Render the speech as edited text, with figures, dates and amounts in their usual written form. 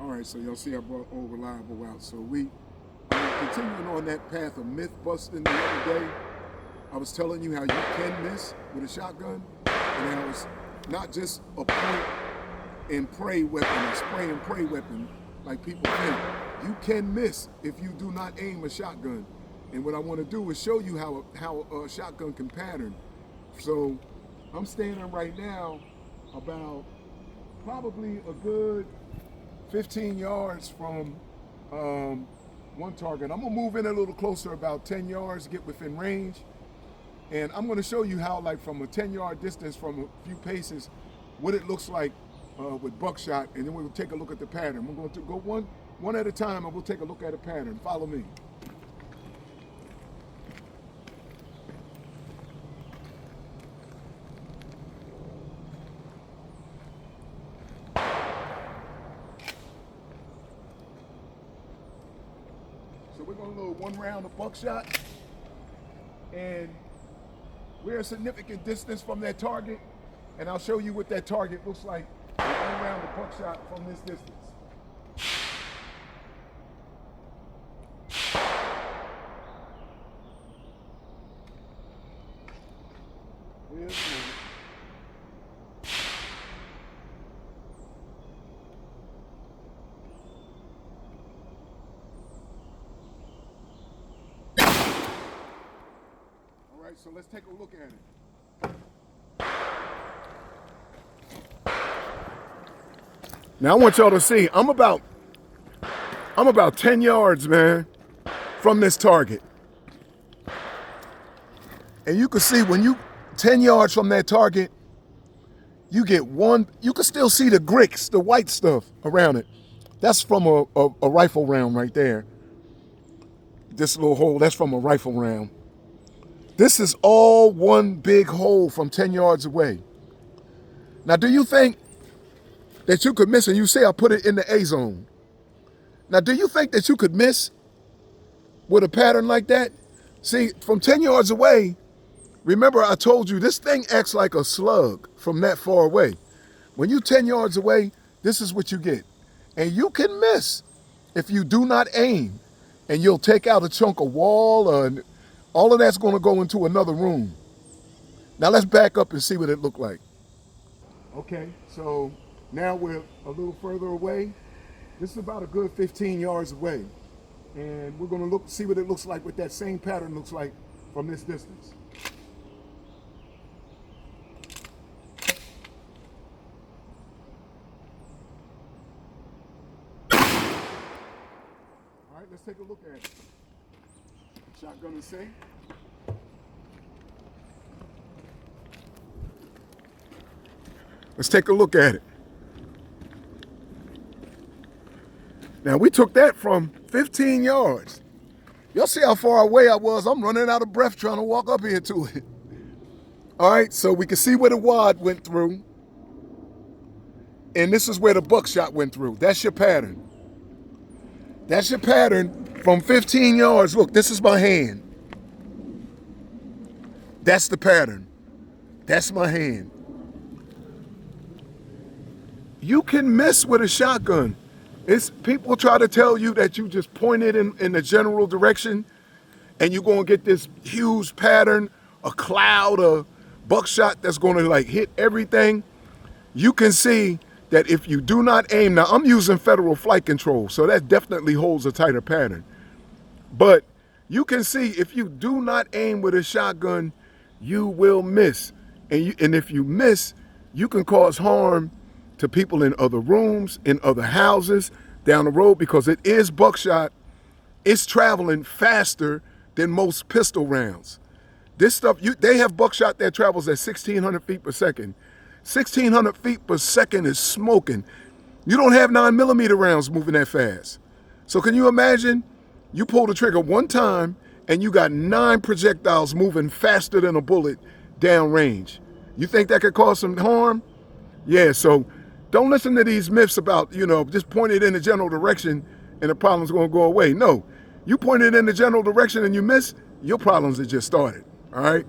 All right, so y'all see I brought all reliable out. So we continuing on that path of myth busting the other day. I was telling you how you can miss with a shotgun, and how it's not just a point and pray weapon, a spray and pray weapon like people think. You can miss if you do not aim a shotgun. And what I want to do is show you how a shotgun can pattern. So I'm standing right now about probably a good 15 yards from one target. I'm gonna move in a little closer, about 10 yards, get within range. And I'm gonna show you how, like from a 10-yard distance, from a few paces, what it looks like with buckshot, and then we'll take a look at the pattern. We're going to go one at a time, and we'll take a look at a pattern. Follow me. So we're going to load one round of buckshot, and we're a significant distance from that target, and I'll show you what that target looks like with one round of buckshot from this distance. All right, so let's take a look at it. Now I want y'all to see, I'm about 10 yards, man, from this target. And you can see when you 10 yards from that target, you get one, you can still see the gricks, the white stuff around it. That's from a rifle round right there. This little hole, that's from a rifle round. This is all one big hole from 10 yards away. Now, do you think that you could miss, and you say I put it in the A zone. Now, do you think that you could miss with a pattern like that? See, from 10 yards away, remember I told you this thing acts like a slug from that far away. When you 10 yards away, this is what you get. And you can miss if you do not aim, and you'll take out a chunk of wall, and all of that's gonna go into another room. Now let's back up and see what it looked like. Okay, so now we're a little further away. This is about a good 15 yards away. And we're gonna see what it looks like, what that same pattern looks like from this distance. All right, let's take a look at it. Shotgun is safe. Let's take a look at it. Now we took that from 15 yards. Y'all see how far away I was? I'm running out of breath trying to walk up here to it. All right, so we can see where the wad went through. And this is where the buckshot went through. That's your pattern. That's your pattern from 15 yards. Look, this is my hand. That's the pattern. That's my hand. You can miss with a shotgun. People try to tell you that you just point it in the general direction and you're gonna get this huge pattern, a cloud of buckshot that's gonna like hit everything. You can see that if you do not aim, now I'm using federal flight control, so that definitely holds a tighter pattern. But you can see if you do not aim with a shotgun, you will miss. And if you miss, you can cause harm to people in other rooms, in other houses, down the road, because it is buckshot. It's traveling faster than most pistol rounds. This stuff, they have buckshot that travels at 1,600 feet per second. 1,600 feet per second is smoking. You don't have 9mm rounds moving that fast. So can you imagine? You pull the trigger one time and you got 9 projectiles moving faster than a bullet downrange. You think that could cause some harm? Yeah, so don't listen to these myths about, just point it in the general direction and the problem's gonna go away. No, you point it in the general direction and you miss, your problems have just started, all right?